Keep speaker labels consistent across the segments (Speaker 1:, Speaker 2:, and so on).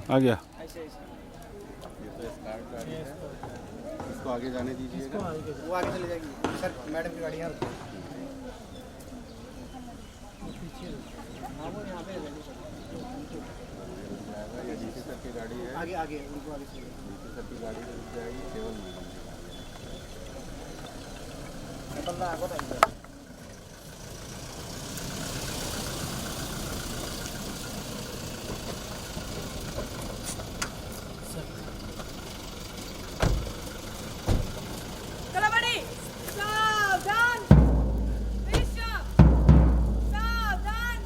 Speaker 1: आ गया।
Speaker 2: ऐसे ऐसे
Speaker 3: ये तो स्टार्ट गाड़ी है, इसको आगे जाने दीजिएगा।
Speaker 2: वो आगे चले जाएगी सर। मैडम की गाड़ी यहाँ रुको। हाँ वो यहाँ पे है।
Speaker 3: ये डीसी सर की गाड़ी है,
Speaker 2: आगे आगे उनको आगे चले
Speaker 3: डीसी सर की गाड़ी रुक जाएगी, केवल मैडम की गाड़ी है।
Speaker 2: बंदा आगे था इधर।
Speaker 4: कलाबड़ी सावधान बिशप सावधान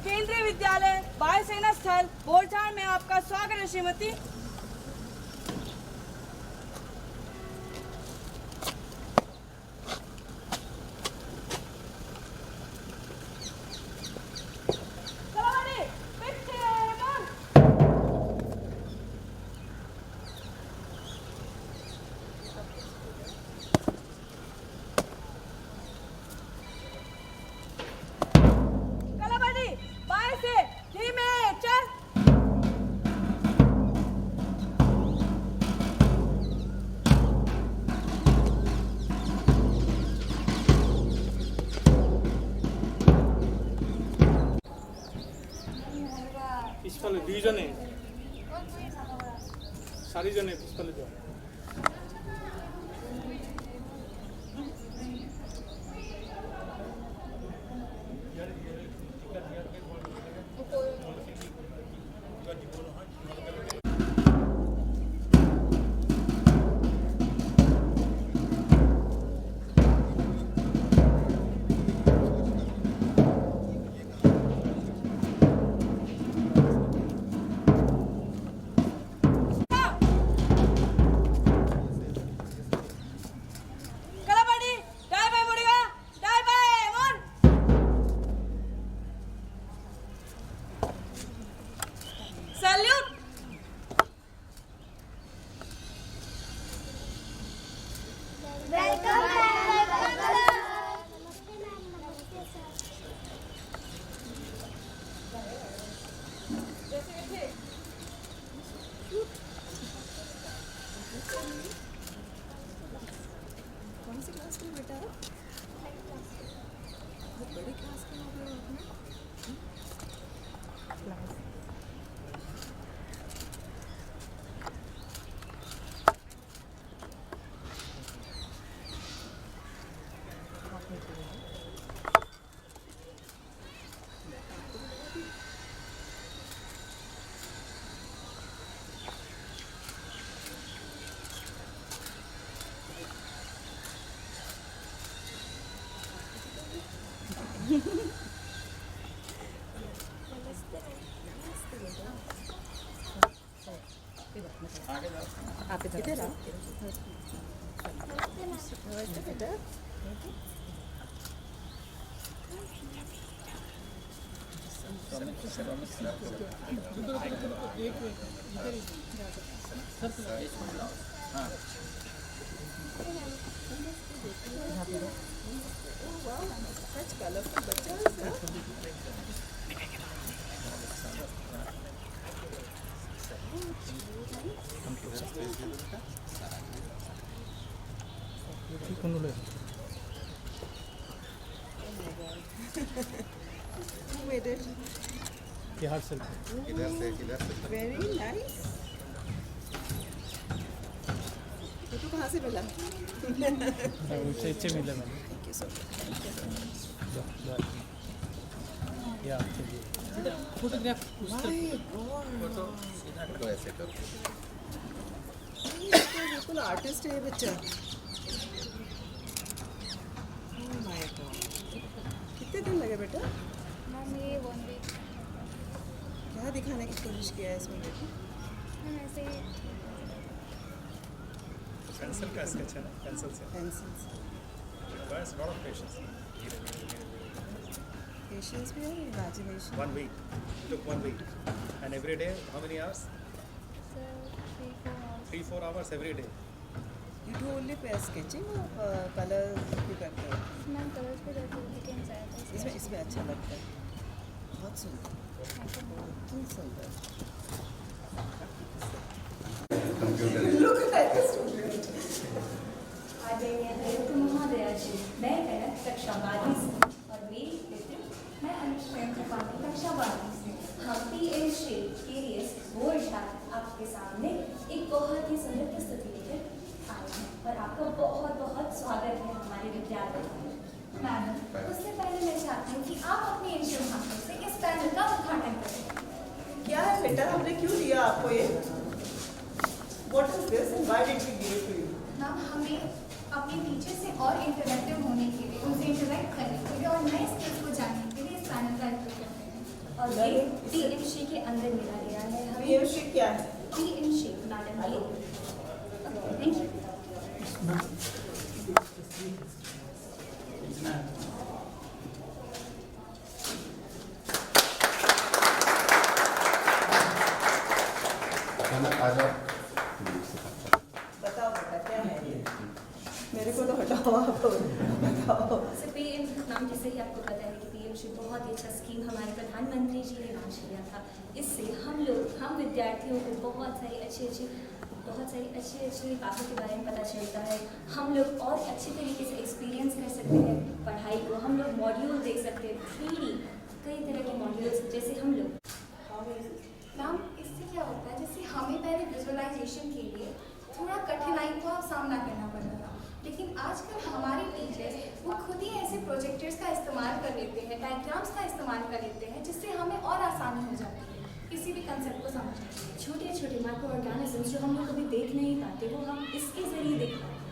Speaker 4: केंद्रीय विद्यालय वायुसेना स्थल बोलचाल में आपका स्वागत है श्रीमती। कलाबड़ी पीछे मुड़। कलाबड़ी बाएं से धीमे चल।
Speaker 5: পিছফালে দুইজনে চাৰিজনে পিছফালে যাও।
Speaker 4: कलाबड़ी दाएं बाएं मुड़ेगा दाएं बाएं मुड़। सैल्यूट।
Speaker 6: कौन सी क्लास में बेटा? बहुत बड़ी क्लास में हो गए हो अपने। आप इधर आओ। नमस्ते बेटा। सच कलरफुल बच्चा है sir. Who made it?
Speaker 5: Bihar selfie
Speaker 3: इधर से
Speaker 6: Very nice. फोटो कहाँ से मिला?
Speaker 5: उनसे इच्छे मिले मैंने।
Speaker 6: Thank you so much.
Speaker 5: या चलिए फोटोग्राफ
Speaker 6: My God.
Speaker 3: तो ऐसे करो।
Speaker 6: बिल्कुल आर्टिस्ट है ये बच्चा। Oh my God. कितने दिन लगे बेटा?
Speaker 7: मैम ये 1 वीक
Speaker 6: क्या दिखाने की कोशिश किया है इसमें बेटा?
Speaker 7: मैम ऐसे ही
Speaker 5: पेंसिल का स्केच है ना, पेंसिल से
Speaker 6: पेंसिल से।
Speaker 5: बस लॉट ऑफ पेशेंस।
Speaker 6: Patience भी है, imagination.
Speaker 5: 1 week. Took 1 week. And every day, how many hours?
Speaker 7: So 3-4 hours.
Speaker 5: 3-4 hours every day.
Speaker 6: You do only sketching or color भी करते हो?
Speaker 7: मैम कलर्स पे करती हूँ लेकिन ज़्यादा
Speaker 6: इसमें अच्छा लगता है. बहुत सुंदर. बहुत सुंदर. Look at the student.
Speaker 1: आदरणीय महोदया जी, मैं कनक कक्षा 12 से और मेरी मित्र मैं अनुष्का त्रिपाठी कक्षा 12 से हम पीएमसी केरियस बोर्ड छात्र आपके सामने एक बहुत ही सुंदर प्रस्तुति लेकर आए हैं और आपका बहुत बहुत स्वागत है हमारे विद्यालय में।
Speaker 7: मैम उससे पहले मैं चाहती हूँ कि आप अपने इन शुभ हाथों से इस पैनल का उद्घाटन करें।
Speaker 6: क्या है बेटा, हमने क्यों दिया आपको ये? What is this and why did we give it to you?
Speaker 7: Ma'am हमें अपने टीचर से और इंटरेक्टिव होने के लिए, उनसे इंटरेक्ट करने के लिए और नए स्किल्स को जानने के लिए इस पैनल का उपयोग करते हैं।
Speaker 1: और ये पीएमसी के अंदर मिला गया है हमें।
Speaker 6: पीएमसी क्या है?
Speaker 1: पीएमसी मैडम ये थैंक यू।
Speaker 6: बताओ बेटा क्या है ये? मेरे को तो हटाओ, आप बताओ।
Speaker 1: पीएम नाम जैसे ही आपको पता है कि पीएमसी बहुत ही अच्छा स्कीम हमारे प्रधानमंत्री जी ने लॉन्च किया था। इससे हम विद्यार्थियों को बहुत सारी अच्छी बातों के बारे में पता चलता है। हम लोग और अच्छे तरीके से एक्सपीरियंस कर सकते हैं पढ़ाई को। हम लोग मॉड्यूल देख सकते हैं, 3D कई तरह के मॉड्यूल्स जैसे हम लोग।
Speaker 7: मैम इससे क्या होता है, जैसे हमें पहले विजुअलाइजेशन के लिए थोड़ा कठिनाई का सामना करना पड़ता था, लेकिन आजकल हमारे टीचर्स वो खुद ही ऐसे प्रोजेक्टर्स का इस्तेमाल कर लेते हैं, डायग्राम्स का इस्तेमाल कर लेते हैं, जिससे हमें और आसानी हो जाती है किसी भी कंसेप्ट को समझने में।
Speaker 1: छोटे छोटे माइक्रो ऑर्गेनिजम्स जो हम लोग कभी देख नहीं पाते वो हम इसके जरिए देख पाते हैं।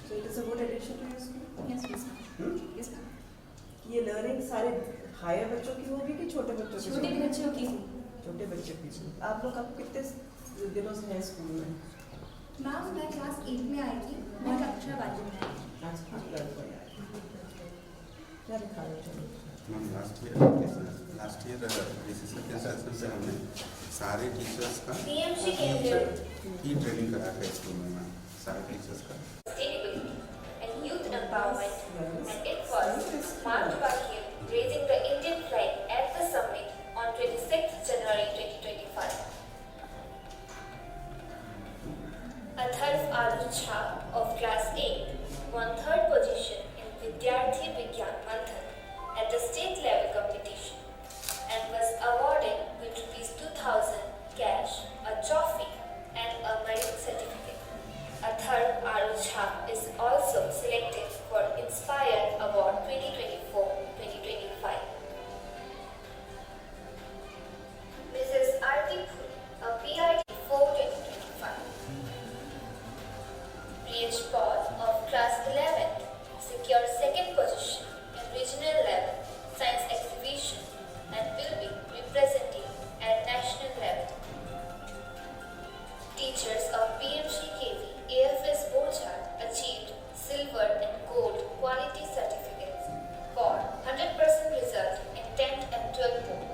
Speaker 6: So it is a good addition to your school.
Speaker 1: Yes, yes, ma'am.
Speaker 6: ये लर्निंग सारे हायर बच्चों की होगी कि छोटे बच्चों की?
Speaker 1: छोटे बच्चों की
Speaker 6: छोटे बच्चों की। आप लोग अब कितने दिनों से हैं स्कूल में?
Speaker 7: मैम मैं क्लास 8 में आई थी।
Speaker 1: मैं कक्षा 12 में आई।
Speaker 6: आज की क्लास में आए। क्या दिखा रहे थे?
Speaker 3: मैम लास्ट ईयर बीसीसी के सेशन से हमने सारे टीचर्स का
Speaker 1: पीएमसी केंद्र
Speaker 3: की ट्रेनिंग करा है स्कूल में मैम, सारे टीचर्स का।
Speaker 1: sustainability and youth empowerment, and it was marked by him raising the Indian flag at the summit on 26th January 2025. Atharv Alucha of class 8 won 3rd position in Vidyarthi Vigyan Manthan at the state level competition and was awarded with ₹2,000 cash, a trophy and a merit certificate. Atharv Alucha is also selected for Inspire Award 2024-2025. Mrs. Arti Phul, a PIT 4-2025. Priyesh Paul of class 11 secured 2nd position in regional level science exhibition and will be representing at national level. Teachers of PMCKV AFS Borchard achieved silver and gold quality certificates for 100% result in 10th and 12th board.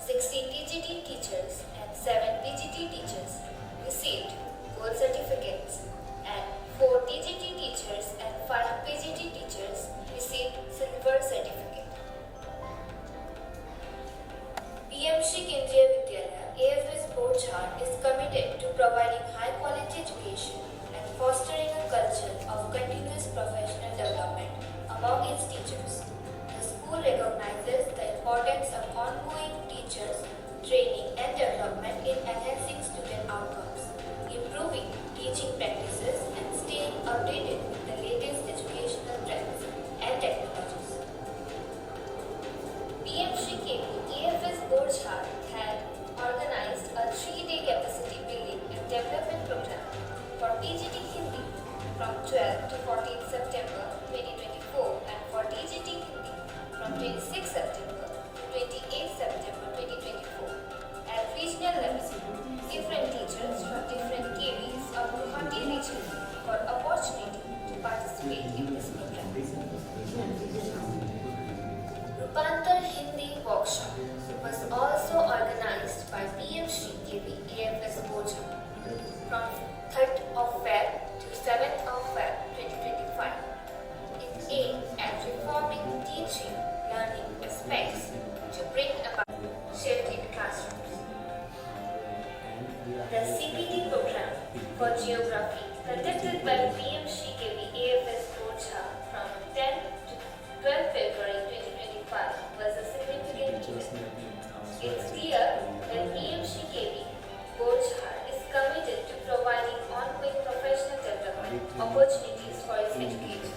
Speaker 1: 16 TGT teachers and 7 PGT teachers received gold certificates and 4 TGT teachers and 5 PGT teachers received silver certificate. PMC Kendriya Vidyalaya AFS Borchard is committed to providing high quality education and fostering a culture of continuous professional development among its teachers. The school recognizes the importance of ongoing teachers training and development in enhancing student outcomes, improving teaching practices and staying updated with the latest educational trends and technologies. PMCKV AFS Borchard had organized a 3-day capacity building and development program for PGT Hindi from 12 to 14 September 2024 and for TGT Hindi from 26 September to 28 September 2024. At regional level, different teachers from different KVs of Guwahati region for opportunity to participate in this program. Rupantar Hindi for Geography conducted by PMCKV AFS Borcha from 10 to 12 February 2025 was a significant event. It's clear that PMCKV Borcha is committed to providing ongoing professional development opportunities for its educators.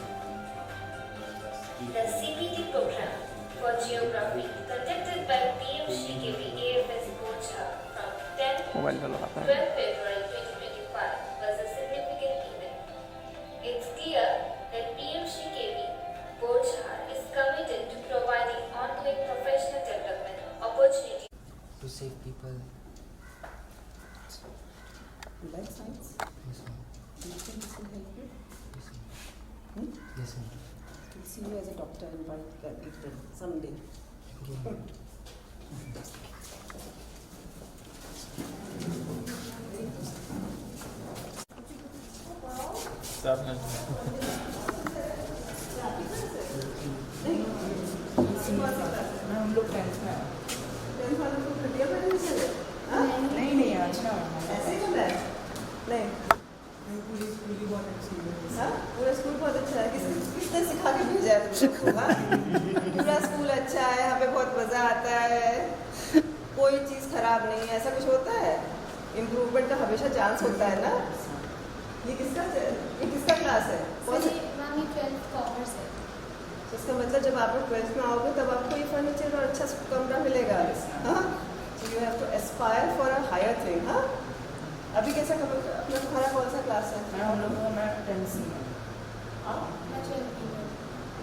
Speaker 1: The CPT program for Geography conducted by PMCKV AFS Borcha from 10 to 12 February 2025 was a significant event. It's clear that PMCKV Borcha is committed to providing ongoing professional development opportunities
Speaker 8: to save people.
Speaker 6: You like science?
Speaker 8: Yes, ma'am.
Speaker 6: Do you think this will help you?
Speaker 8: Yes, ma'am.
Speaker 6: Hmm?
Speaker 8: Yes, ma'am.
Speaker 6: We'll see you as a doctor in one April someday.
Speaker 8: Thank you.
Speaker 6: हम लोग 10th में 10th वालों को घटिया पढ़ने चले? नहीं अच्छा ऐसे ही बोला है? नहीं पूरी स्कूल भी बहुत अच्छी है। हाँ पूरा स्कूल बहुत अच्छा है। किसने सिखा के भेजा है तुम लोग को? हाँ पूरा स्कूल अच्छा है, यहाँ पे बहुत मज़ा आता है, कोई चीज़ खराब नहीं है, ऐसा कुछ होता है? इम्प्रूवमेंट का हमेशा चांस होता है ना? ये किसका क्लास है?
Speaker 7: मैम ये 12th कॉमर्स है।
Speaker 6: तो इसका मतलब जब आप लोग 12th में आओगे तब आपको ये फर्नीचर और अच्छा कमरा मिलेगा। हाँ so you have to aspire for a higher thing. हाँ अभी कैसा अपना तुम्हारा कौन सा क्लास है?
Speaker 8: मैं हम लोग मैं 10th में
Speaker 6: हाँ
Speaker 7: मैं 12th की हूँ।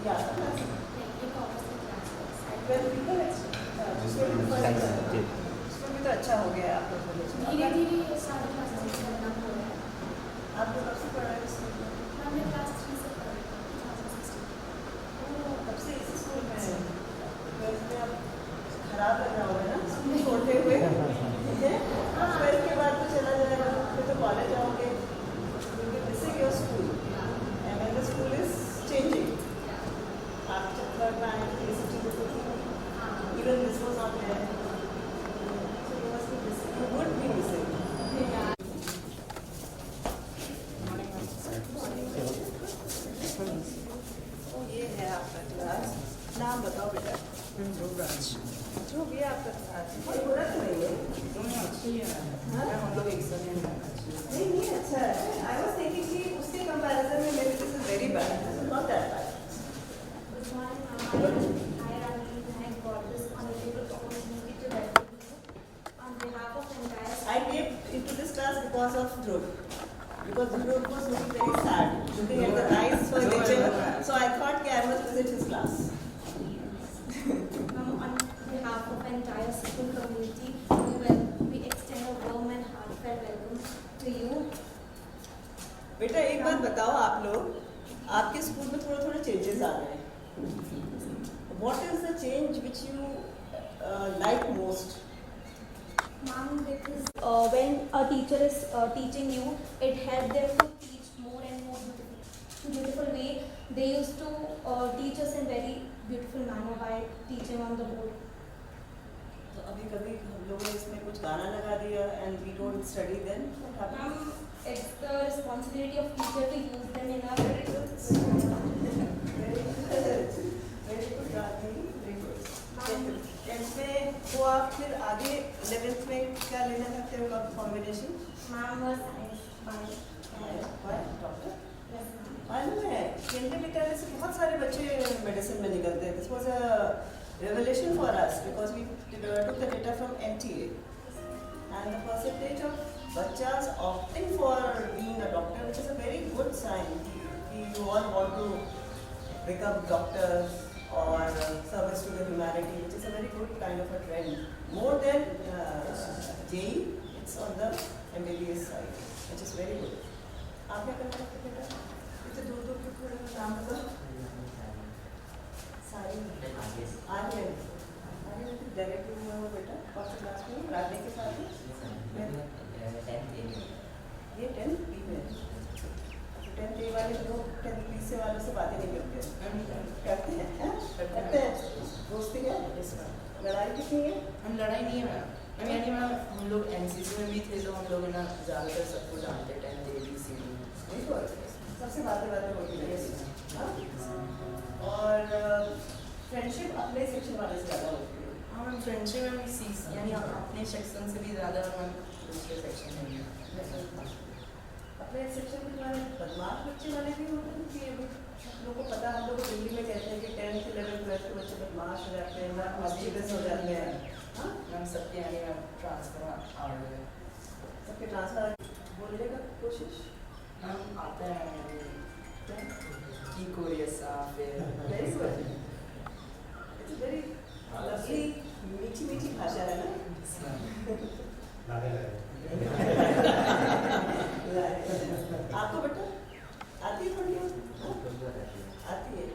Speaker 6: या क्लास
Speaker 7: नहीं ये कॉमर्स की क्लास है।
Speaker 6: 12th की है? उसमें भी तो अच्छा हो गया आप लोग को।
Speaker 7: धीरे धीरे ये सारी क्लासेस करना हो रहा है।
Speaker 6: आप लोग कब से पढ़ रहे हैं इसमें?
Speaker 7: हमने क्लास 3 से पढ़ा 2016।
Speaker 6: तब से इसी स्कूल में है। 12th में आप खराब लग रहा होगा ना स्कूल छोड़ते हुए? ठीक है 12th के बाद तो चला जाएगा, फिर तो कॉलेज आओगे, missing your school and when the school is changing. आप जब थर्ड में आएंगे ये सब चीज़ें तो even this was not there, so you must be missing, you would be missing. ये है आपका क्लास, नाम बताओ बेटा। जो भी है आपका क्लास, कोई बुरा तो नहीं है?
Speaker 8: अच्छी है। हम लोग एक साथ
Speaker 6: नहीं अच्छा है। आई वाज थिंकिंग कि उसके कंपैरिजन में मेरे this is very bad, this is not that bad. I came into this class because of Dhruv. Because Dhruv was looking very sad, looking at the nice furniture. So I thought that I must visit his class.
Speaker 7: On behalf of entire school community, we extend a warm and heartfelt welcome to you.
Speaker 6: बेटा एक बात बताओ, आप लोग आपके school में थोड़े थोड़े चेंजेस आ गए हैं। What is the change which you like most?
Speaker 7: Ma'am, because when a teacher is teaching you, it helps them to teach more and more beautiful way. They used to teach us in very beautiful manner by teaching on the board.
Speaker 6: तो अभी कभी हम लोगों ने इसमें कुछ गाना लगा दिया and we don't study then what happens?
Speaker 7: Ma'am, it's the responsibility of teacher to use them in our
Speaker 6: Very good Radhi, very good. 10th में वो आप फिर आगे 11th में क्या लेना चाहते हो आप combination?
Speaker 7: Ma'am was science by
Speaker 6: doctor
Speaker 7: yes, ma'am.
Speaker 6: मालूम है केंद्रीय विद्यालय से बहुत सारे बच्चे मेडिसिन में निकलते हैं। This was a revelation for us because we took the data from NTA and the percentage of bachas opting for being a doctor, which is a very good sign. You all want to become doctors or service to the humanity, which is a very good kind of a trend. More than JEE, it's on the MBBS side, which is very good. आप क्या करना चाहते हैं बेटा? इतने दूर दूर के थोड़े नाम बताओ। सारी आर्यन डायरेक्ट हुआ हो बेटा कौन सी क्लास में? राधे के साथ ही ये 10th B में। 10th A वाले लोग 10th B से वालों से बातें नहीं करते हैं? करते हैं दोस्ती है? लड़ाई कितनी है?
Speaker 8: हम लड़ाई नहीं है मैम। यानी मैम हम लोग एनसीसी में भी थे तो हम लोग है ना ज़्यादातर सबको जानते थे, 10th ABC
Speaker 6: नहीं तो सबसे बातें होती रहेगी। हाँ? और फ्रेंडशिप अपने सेक्शन वाले से ज़्यादा होती है।
Speaker 8: हाँ मैम, फ्रेंडशिप में भी सीस यानी अपने सेक्शन से भी ज़्यादा मैम दूसरे सेक्शन में भी
Speaker 6: अपने सेक्शन में हमारे बदमाश बच्चे वाले भी होते हैं कि अभी हम लोग को पता, हम लोग दिल्ली में कहते हैं कि 10th 11th 12th के बच्चे बदमाश हो जाते हैं, मिस्टीरियस हो जाते हैं। हाँ
Speaker 8: मैम सबके यानी मैम ट्रांसफर आ गए,
Speaker 6: सबके ट्रांसफर बोलने का कोशिश
Speaker 8: मैम आते हैं की कोरियसा फिर
Speaker 6: very good, it's very lovely, मीठी मीठी भाषा है ना। आपको बेटा आती है थोड़ी बहुत? आती है,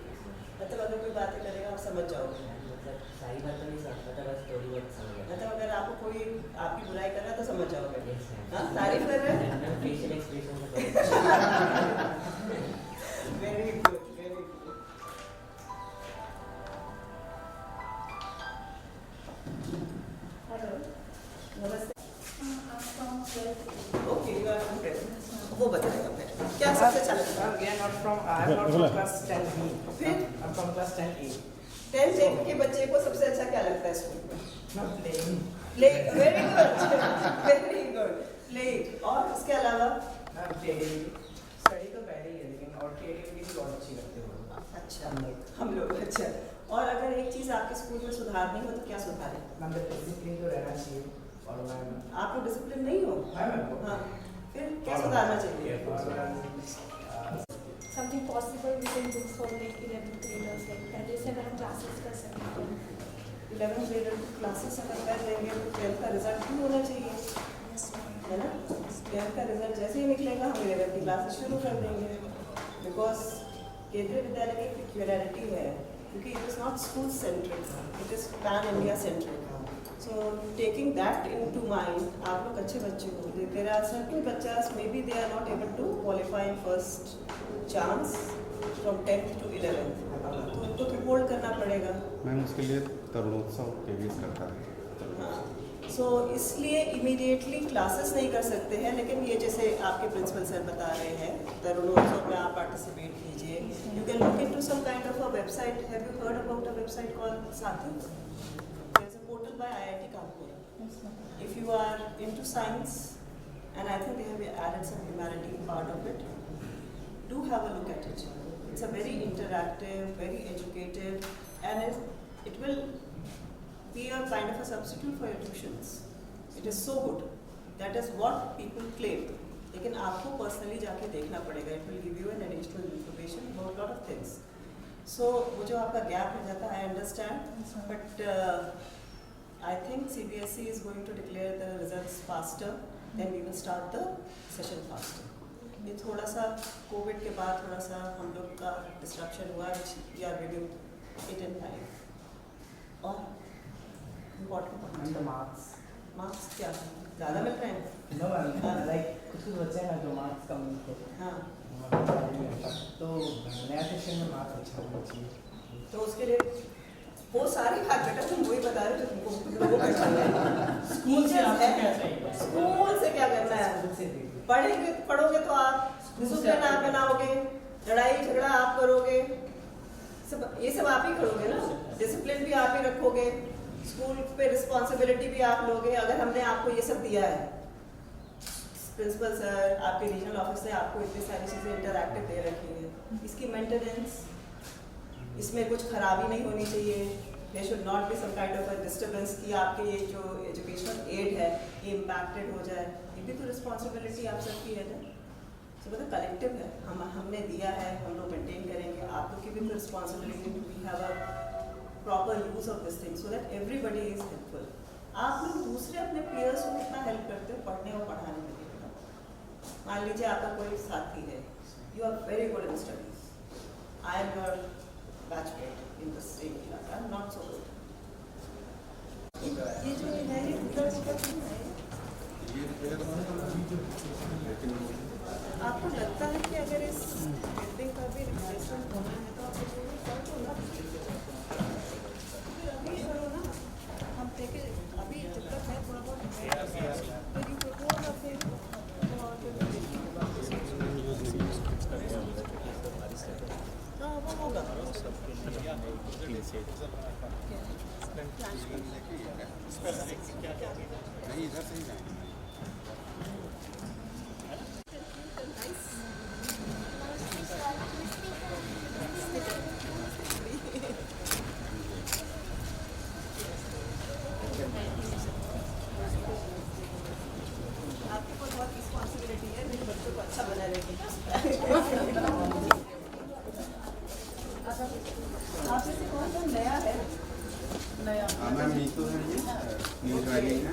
Speaker 6: मतलब अगर कोई बातें करेगा आप समझ जाओगे।
Speaker 9: सारी बात तो नहीं समझ पाता, बस थोड़ी बहुत समझ आता
Speaker 6: मतलब अगर आपको कोई आपकी बुराई कर रहा है तो समझ जाओगे।
Speaker 9: Yes, ma'am.
Speaker 6: हाँ, तारीफ कर रहे हैं।
Speaker 9: फेशियल एक्सप्रेशन से
Speaker 6: very good, very good. Hello, नमस्ते। Okay, you are from tenth. वो बताएगा फिर क्या सबसे अच्छा लगता है?
Speaker 8: We are not from, I am not from class 10B.
Speaker 6: फिर?
Speaker 8: I'm from class 10A.
Speaker 6: 10th के बच्चे को सबसे अच्छा क्या लगता है स्कूल में?
Speaker 8: Not playing.
Speaker 6: Play, very good, very good. Play, और इसके अलावा?
Speaker 8: Ma'am creativity. Study तो पहले ही है लेकिन और creativity भी बहुत अच्छी लगती है।
Speaker 6: अच्छा, हम लोग अच्छा। और अगर एक चीज़ आपके स्कूल में सुधारनी हो तो क्या सुधारें?
Speaker 8: मैम डिसिप्लिन तो रहना चाहिए और मैम
Speaker 6: आप लोग डिसिप्लिन नहीं हो? हाँ, फिर क्या सुधारना चाहिए?
Speaker 7: Something possible we can do for like 11th graders, like पहले से अगर हम classes कर सकते हैं।
Speaker 6: 11th ग्रेडर क्लासेस अगर कर लेंगे तो 12th का रिजल्ट भी होना चाहिए, है ना? 12th का रिजल्ट जैसे ही निकलेगा हम 11th की क्लासेस शुरू कर देंगे, बिकॉज केंद्रीय विद्यालय की एक पेक्युलरिटी है क्योंकि it is not school centric, it is pan India centric. So taking that into mind, आप लोग अच्छे बच्चे हो। There are certain बच्चास maybe they are not able to qualify in first chance from 10th to 11th, तो उनको तो hold करना पड़ेगा।
Speaker 3: मैम उसके लिए तरुणोत्सव केवीएस करता है।
Speaker 6: हाँ, so इसलिए इमीडिएटली क्लासेस नहीं कर सकते हैं, लेकिन ये जैसे आपके प्रिंसिपल सर बता रहे हैं तरुणोत्सव में आप पार्टिसिपेट कीजिए। You can look into some kind of a website. Have you heard about a website called Saathi? Portal by IIT Kanpur. If you are into science, and I think they have added some humanity part of it, do have a look at it. It's a very interactive, very educative, and it will be a kind of a substitute for your tuitions. It is so good. That is what people claim. लेकिन आपको personally जाके देखना पड़ेगा. It will give you an additional information about a lot of things. So वो जो आपका gap हो जाता है, I understand, but I think CBSE is going to declare the results faster, then we will start the session faster. ये थोड़ा सा Covid के बाद थोड़ा सा हम लोग का डिस्ट्रप्शन हुआ, we are giving it in time. और इम्पोर्टेंट मार्क्स क्या ज़्यादा मिल रहे हैं?
Speaker 8: No मैम, like कुछ बच्चे हैं जो मार्क्स कम मिलते हैं।
Speaker 6: हाँ,
Speaker 8: तो नया सेशन में मार्क्स अच्छा होना चाहिए।
Speaker 6: तो उसके लिए वो सारी बात बेटा तुम वही बता रहे हो जो तुमको स्कूल से स्कूल से क्या करना है? पढ़ेंगे पढ़ोगे तो आप डिसिप्लिन आप बनाओगे, लड़ाई झगड़ा आप करोगे, सब ये सब आप ही करोगे ना। डिसिप्लिन भी आप ही रखोगे, स्कूल पे रिस्पॉन्सिबिलिटी भी आप लोगे। अगर हमने आपको ये सब दिया है, प्रिंसिपल सर आपके रीजनल ऑफिस से आपको इतनी सारी चीज़ें इंटरैक्टिव दे रखी है, इसकी मेंटेनेंस, इसमें कुछ खराबी नहीं होनी चाहिए। There should not be some kind of a disturbance कि आपके ये जो एजुकेशनल एड है ये इम्पैक्टेड हो जाए। ये भी तो रिस्पॉन्सिबिलिटी आप सबकी है ना। सो मतलब कलेक्टिव है, हमने दिया है, हम लोग मेंटेन करेंगे। आप लोग की भी responsibility to we have a proper use of this thing so that everybody is helpful. आप लोग दूसरे अपने पेयर्स को कितना हेल्प करते हो पढ़ने और पढ़ाने में? मान लीजिए आपका कोई साथी है, you are very good in studies, I am your batchmate in the same class, I am not so good. ये जो है ये आपको लगता है कि अगर इस बिल्डिंग का भी रिप्लेसमेंट होना है तो आप अभी करो ना। हम देखें अभी जब तक है थोड़ा बहुत
Speaker 3: नहीं इधर से ही जाएंगे।
Speaker 6: आपके ऊपर बहुत रिस्पॉन्सिबिलिटी है मेरे बच्चों को अच्छा बनाने की। आप में से कौन कौन नया है? नया
Speaker 3: मैम मीतू है ये न्यू ज्वाइनिंग है।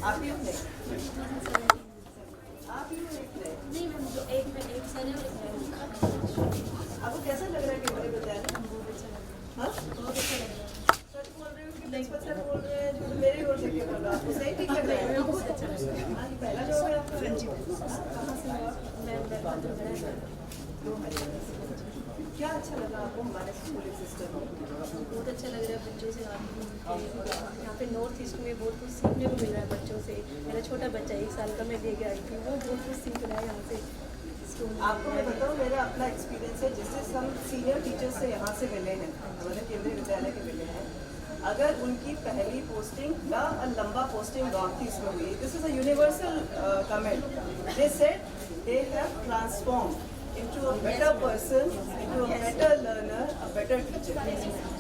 Speaker 6: आप ही होंगे? आप ही हो एक नए?
Speaker 1: नहीं मैम, जो एक सर है
Speaker 6: आपको कैसा लग रहा है केंद्रीय विद्यालय? हाँ? सच बोल रहे हो कि प्रिंसिपल सर बोल रहे हैं जो मेरे ओर से बोल रहा है? आपको सही ठीक लग रहा है? हाँ, ये पहला जॉब है आपका? कहाँ से हुआ? क्या अच्छा लगा आपको हमारे स्कूलिंग सिस्टम में?
Speaker 10: बहुत अच्छा लग रहा है बच्चों से बात करके और यहाँ पे नॉर्थ ईस्ट में बहुत कुछ सीखने को मिल रहा है बच्चों से। मेरा छोटा बच्चा 1 साल का मैं लेके आई थी, वो बहुत कुछ सीख रहा है यहाँ से स्कूल में।
Speaker 6: आपको मैं बताऊँ मेरा अपना एक्सपीरियंस है जिससे हम सीनियर टीचर्स से यहाँ से मिले हैं, हमारे केंद्रीय विद्यालय के मिले हैं। अगर उनकी पहली पोस्टिंग या लंबा पोस्टिंग नॉर्थ ईस्ट में हुई, this is a universal comment, they said they have transform into a better person, into a better learner, a better teacher.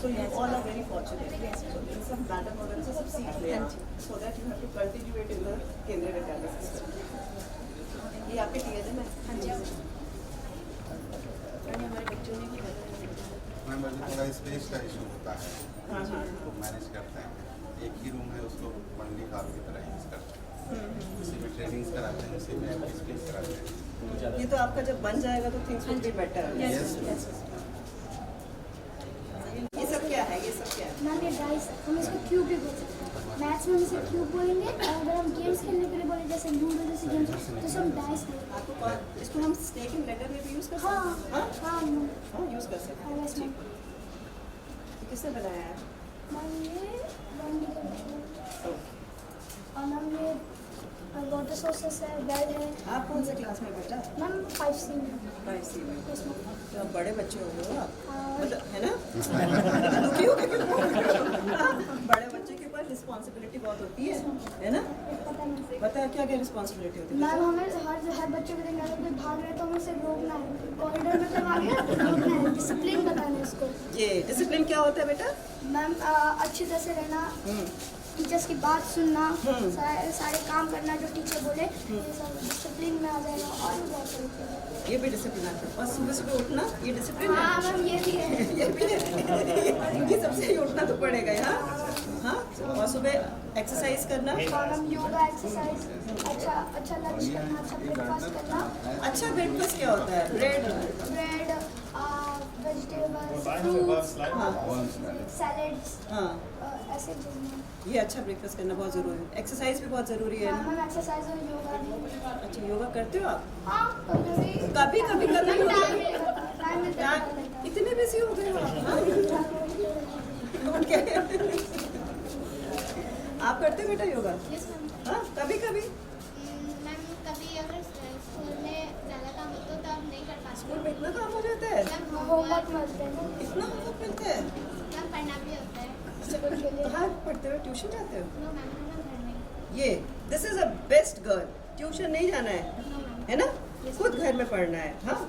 Speaker 6: So you all are very fortunate. So in some madam वगैरह से सब सीख लें, so that you have to continue it in the केंद्रीय विद्यालय system. ये आपके TSM है?
Speaker 10: हाँ जी, हमारे बच्चों ने भी
Speaker 3: मैम अभी थोड़ा स्पेस का इशू होता है,
Speaker 6: हाँ हाँ
Speaker 3: तो मैनेज करते हैं। एक ही रूम है, उसको मंडी हॉल की तरह यूज़ करते हैं, उसी में ट्रेनिंग्स कराते हैं, उसी में स्पेस कराते हैं।
Speaker 6: ये तो आपका जब बन जाएगा तो things will be better.
Speaker 3: Yes
Speaker 6: ये सब क्या है? ये सब क्या है?
Speaker 1: मैम ये डाइस, हम इसको क्यूब भी बोल सकते हैं। मैथ्स में हम इसे क्यूब बोलेंगे, और अगर हम गेम्स खेलने के लिए बोले जैसे लूडो जैसे गेम्स, तो सब डाइस बोलेंगे।
Speaker 6: आपको कौन इसको हम स्नेक इन लेटर में भी यूज़ कर सकते
Speaker 1: हाँ
Speaker 6: हैं? हाँ
Speaker 1: हाँ
Speaker 6: हाँ यूज़ कर सकते हैं। ठीक। ये किसने बनाया है?
Speaker 1: मैम ये और मैम ये वाटर सोर्सेस है, बेड है।
Speaker 6: आप कौन से क्लास में बेटा?
Speaker 1: मैम 5C में।
Speaker 6: 5C में।
Speaker 1: Yes, ma'am.
Speaker 6: तो आप बड़े बच्चे हो गए हो आप,
Speaker 1: हाँ।
Speaker 6: मतलब है ना? दुखी हो गए? बड़े बच्चे के ऊपर रिस्पॉन्सिबिलिटी बहुत होती है ना?
Speaker 1: पता नहीं
Speaker 6: बता क्या क्या रिस्पॉन्सिबिलिटी होती है?
Speaker 1: मैम हमें हर बच्चे को देखना है, कोई भाग रहे तो हमें सिर्फ रोकना है, कॉरिडोर में कोई भाग गया रोकना है, डिसिप्लिन बताना है उसको।
Speaker 6: ये डिसिप्लिन क्या होता है बेटा?
Speaker 1: मैम अच्छी तरह से रहना, टीचर्स की बात सुनना, सारे काम करना जो टीचर बोले, ये सब डिसिप्लिन में आ जाएगा। और भी बहुत सारी चीज़ें।
Speaker 6: ये भी डिसिप्लिन आता है। और सुबह सुबह उठना ये डिसिप्लिन है?
Speaker 1: हाँ मैम ये भी है।
Speaker 6: ये भी है। ये सबसे ही उठना तो पड़ेगा हाँ हाँ। और सुबह एक्सरसाइज करना,
Speaker 1: हाँ मैम योगा एक्सरसाइज, अच्छा लंच करना, अच्छा ब्रेकफास्ट करना।
Speaker 6: अच्छा ब्रेकफास्ट क्या होता है? ब्रेड,
Speaker 1: वेजिटेबल्स, फ्रूट्स,
Speaker 6: हाँ
Speaker 1: सैलेड्स,
Speaker 6: हाँ,
Speaker 1: ऐसे चीज़ें।
Speaker 6: ये अच्छा ब्रेकफास्ट करना बहुत ज़रूरी है। एक्सरसाइज भी बहुत ज़रूरी है।
Speaker 1: हाँ मैम एक्सरसाइज और योगा भी।
Speaker 6: अच्छा योगा करते हो आप?
Speaker 1: हाँ कभी
Speaker 6: कभी कभी करना ही होता है।
Speaker 1: टाइम मिलता है।
Speaker 6: इतने बिजी हो गए हो आप हाँ? Okay. आप करते हो बेटा योगा?
Speaker 1: Yes ma'am.
Speaker 6: हाँ कभी कभी
Speaker 1: मैम कभी अगर स्कूल में ज़्यादा काम होता है तो आप नहीं कर पाते।
Speaker 6: स्कूल में इतना काम हो जाता है?
Speaker 1: होमवर्क मिलते हैं
Speaker 6: इतना होमवर्क मिलता है?
Speaker 1: मैम, पढ़ना भी होता है
Speaker 6: स्कूल के लिए। कहाँ पढ़ते हो? ट्यूशन जाते हो?
Speaker 1: नो मैम, हम घर में।
Speaker 6: ये this is a best girl. Tuition नहीं जाना है,
Speaker 1: नो मैम।
Speaker 6: है ना? खुद घर में पढ़ना है। हाँ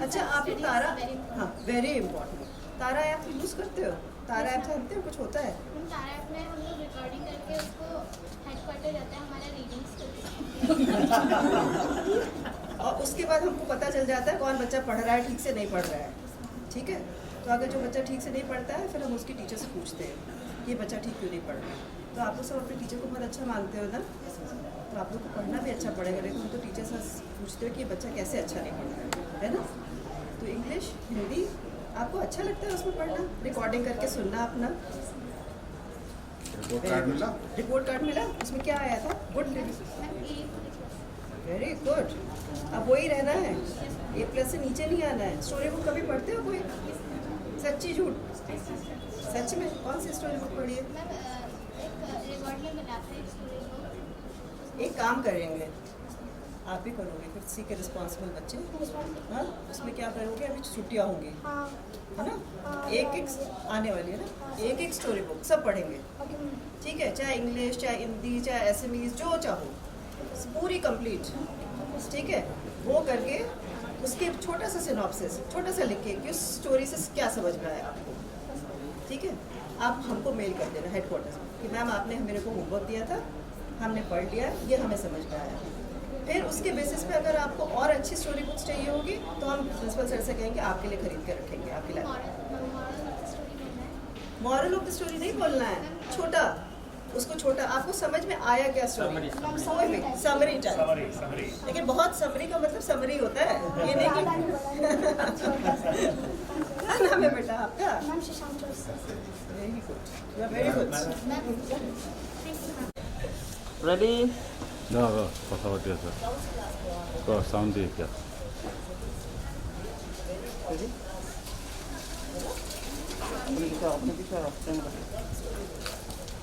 Speaker 6: अच्छा आप लोग तारा, हाँ वेरी इंपॉर्टेंट, तारा ऐप यूज़ करते हो? तारा ऐप जानते हो कुछ होता है?
Speaker 1: हम तारा ऐप में हम लोग रिकॉर्डिंग करके उसको हेडक्वार्टर जाता है हमारा रीडिंग्स
Speaker 6: और उसके बाद हमको पता चल जाता है कौन बच्चा पढ़ रहा है ठीक से, नहीं पढ़ रहा है। ठीक है, तो अगर जो बच्चा ठीक से नहीं पढ़ता है फिर हम उसकी टीचर से पूछते हैं ये बच्चा ठीक क्यों नहीं पढ़ रहा है। तो आप लोग सब अपने टीचर को बहुत अच्छा मानते हो ना, तो आप लोग को पढ़ना भी अच्छा पड़ेगा। लेकिन हम तो टीचर से पूछते हो कि ये बच्चा कैसे अच्छा नहीं पढ़ रहा है ना? तो इंग्लिश हिंदी आपको अच्छा लगता है उसमें पढ़ना, रिकॉर्डिंग करके सुनना अपना?
Speaker 3: रिपोर्ट कार्ड मिला?
Speaker 6: रिपोर्ट कार्ड मिला? उसमें क्या आया था? Good, very good. अब वही रहना है, A+ से नीचे नहीं आना है। स्टोरी बुक कभी पढ़ते हो कोई? सच्ची झूठ? सच में कौन सी स्टोरी बुक पढ़ी है?
Speaker 1: एक रिकॉर्ड में बनाते हैं स्टोरी को।
Speaker 6: एक काम करेंगे, आप भी करोगे फिर सी के रिस्पॉन्सिबल बच्चे। हाँ, उसमें क्या करोगे, अभी छुट्टियाँ होंगी है ना, एक एक आने वाली है ना, एक एक स्टोरी बुक सब पढ़ेंगे, ठीक है, चाहे इंग्लिश, चाहे हिंदी, चाहे एसएमईज, जो चाहो पूरी कंप्लीट, ठीक है। वो करके उसके छोटा सा सिनॉप्सिस छोटा सा लिख के कि उस स्टोरी से क्या समझ में आया आपको, ठीक है। आप हमको मेल कर देना हेडक्वार्टर्स में कि मैम आपने मेरे को होमवर्क दिया था, हमने पढ़ लिया, ये हमें समझ में आया। फिर उसके बेसिस पे अगर आपको और अच्छी स्टोरी बुक्स चाहिए होगी तो हम प्रिंसिपल सर से कहेंगे आपके लिए खरीद के रखेंगे आपके लिए। मॉरल ऑफ द स्टोरी नहीं बोलना है, छोटा, उसको छोटा, आपको समझ में आया क्या स्टोरी, समरी टाइप। लेकिन बहुत समरी का मतलब समरी होता है, ये नहीं कि क्या नाम है बेटा आपका? Very good, you are very good.
Speaker 11: Ready?
Speaker 3: ना কথা পাতি আছে তো সাউন্ড দিয়ে क्या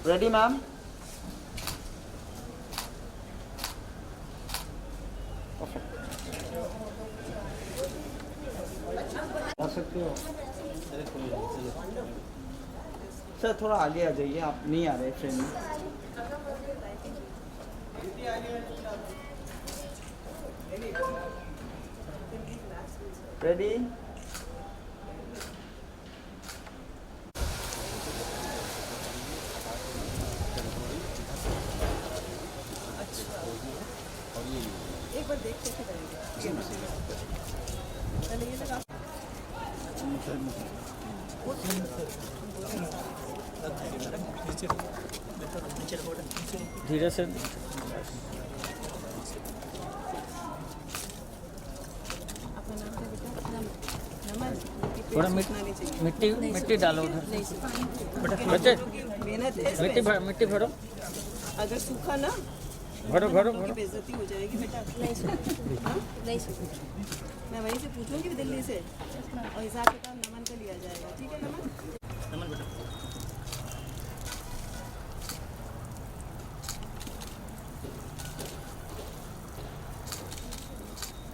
Speaker 11: रेडी मैम?
Speaker 2: आ सकते हो।
Speaker 11: सर थोड़ा आगे आ जाइए, आप नहीं आ रहे फ्रेम में। रेडी?
Speaker 6: एक बार देख के करेंगे पहले ये लगा
Speaker 11: धीरे से। थोड़ा मिट्टी मिट्टी डालो उधर बच्चे, मिट्टी भरो,
Speaker 6: अगर सूखा ना
Speaker 11: भरो भरो
Speaker 6: की बेइज्जती हो जाएगी बेटा। नहीं मैं वहीं से पूछूंगी दिल्ली से और हिसाब किताब नमन का लिया जाएगा, ठीक है नमन बेटा।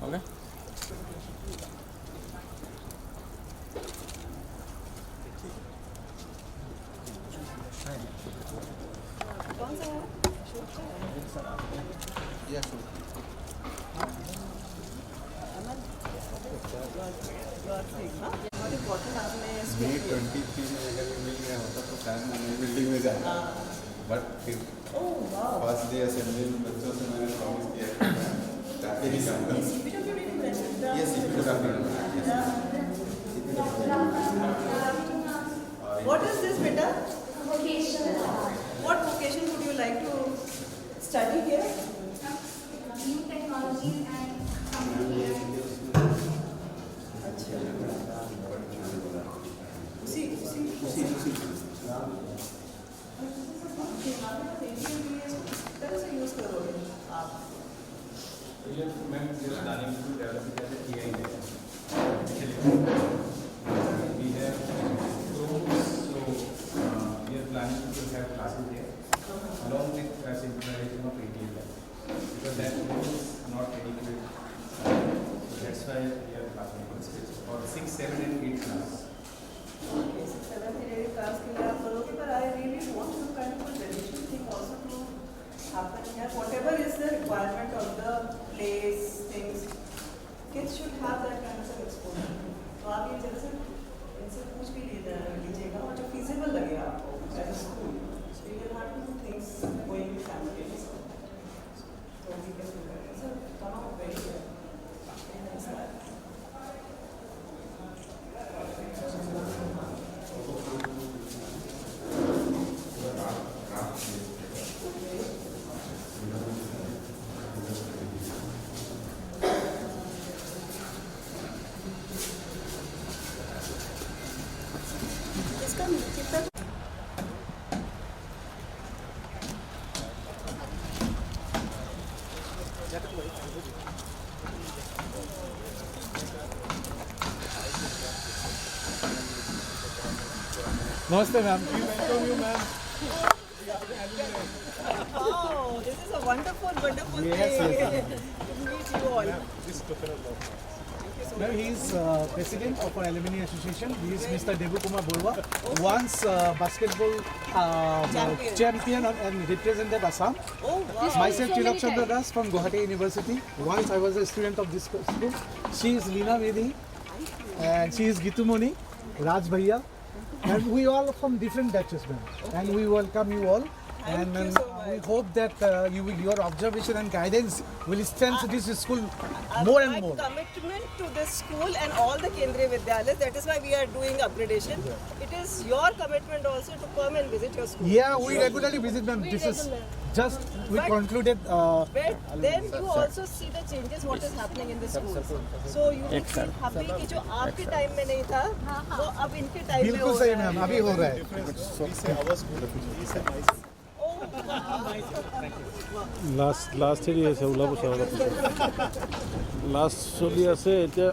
Speaker 11: ओके
Speaker 6: कौन सा है?
Speaker 3: May 23 में अगर मिल गया होता तो शायद मैं बिल्डिंग में जाता, बट फिर फर्स्ट डे असेंबली में बच्चों से मैंने प्रॉमिस किया कि जाके ही जाऊँगा। ये
Speaker 6: What is this beta? What vocation would you like to study here?
Speaker 7: New technologies and
Speaker 6: तरह से यूज करोगे आप?
Speaker 5: मैम जिस प्लानिंग टू डेवलप किया ही है we have rooms, so we are planning to have classes there along with synchronization of ATL because that room is not adequate, so that's why we are planning for 6, 7 and 8 class.
Speaker 6: Okay, 6, 7 and 8 class के लिए आप करोगे, but I really want some kind of a tradition thing also to happen here. Whatever is the requirement of the place, things, kids should have that kind of exposure. तो आप ये जैसे इनसे पूछ भी लीजिएगा और जो feasible लगे आपको as a school, so you will have to do things going simultaneously. So we can do that. So come out very well. Nice that.
Speaker 5: नमस्ते ma'am.
Speaker 6: Wow, this is a wonderful
Speaker 11: Yes,
Speaker 6: thing.
Speaker 11: yes.
Speaker 6: To meet to you all.
Speaker 2: No, he is president of our alumni association. He is Mr. Devu Kumar Borwa, once basketball champion and represented Assam.
Speaker 6: Oh wow.
Speaker 2: Myself Tilak Chandra Das from Guwahati University. Once I was a student of this school. She is Leena Medhi and she is Gitumoni, Raj Bhaiya, and we all from different batches, ma'am. And we welcome you all. And
Speaker 6: Thank you so much.
Speaker 2: we hope that your observation and guidance will strengthen this school more and more.
Speaker 6: My commitment to this school and all the Kendriya Vidyalayas, that is why we are doing upgradation. It is your commitment also to come and visit your school.
Speaker 2: Yeah, we regularly visit them. This is just we concluded.
Speaker 6: But then you also see the changes what is happening in the schools. So you will feel happy कि जो आपके time में नहीं था वो अब इनके time में हो
Speaker 2: बिल्कुल सही
Speaker 6: रहा है.
Speaker 2: मैम, अभी हो रहा है.
Speaker 12: লাষ্ট হেৰি আছে ওলাব চাব লাষ্ট চলি আছে এতিয়া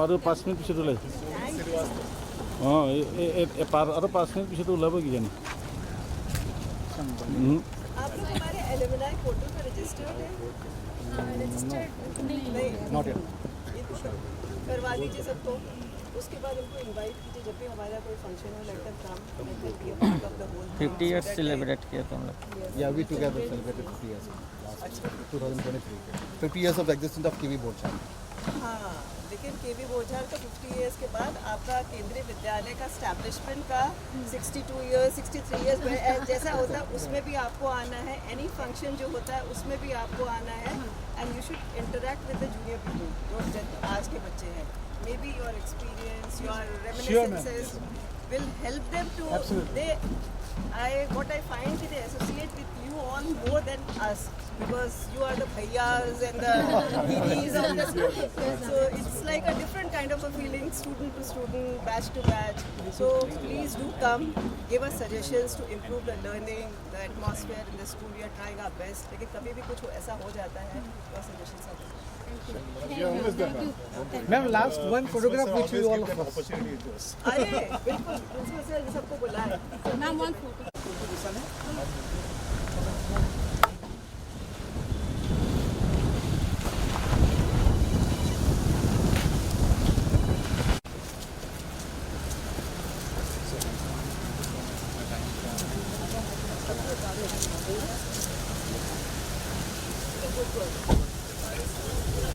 Speaker 12: আৰু 5 মিনিট পিছত ওলাই অঁ আৰু 5 মিনিট পিছত ওলাব কিজানি
Speaker 6: आप लोग हमारे एलुमनाई पोर्टल पर रजिस्टर्ड है? नहीं
Speaker 2: Not yet.
Speaker 6: करवा दीजिए सबको. उसके बाद उनको इनवाइट कीजिए जब भी हमारा कोई फंक्शन हो let them come let them be a part of the whole
Speaker 11: 50 years celebrate किया था हम लोग.
Speaker 2: Yeah, we together celebrated 50 years. Last 2023. 50 years of existence of KV Borchal.
Speaker 6: हाँ, लेकिन केवी बोझार का 50 इयर्स के बाद आपका केंद्रीय विद्यालय का स्टैब्लिशमेंट का 62 इयर्स 63 इयर्स जैसा होता है उसमें भी आपको आना है. एनी फंक्शन जो होता है उसमें भी आपको आना है. And you should interact with the junior people जो आज के बच्चे हैं. Maybe your experience, your reminiscences will help them to. What I find is they associate with you all more than us because you are the bhaiyas and the didis of the school. So it's like a different kind of a feeling, student to student, batch to batch. So please do come, give us suggestions to improve the learning, the atmosphere in the school. We are trying our best. लेकिन कभी भी कुछ ऐसा हो जाता है, your suggestions are good.
Speaker 2: Ma'am, last one photograph which we all of us.
Speaker 6: आइए बिल्कुल प्रिंसिपल सर सबको बुलाएं.
Speaker 4: Ma'am one photo.
Speaker 6: Good.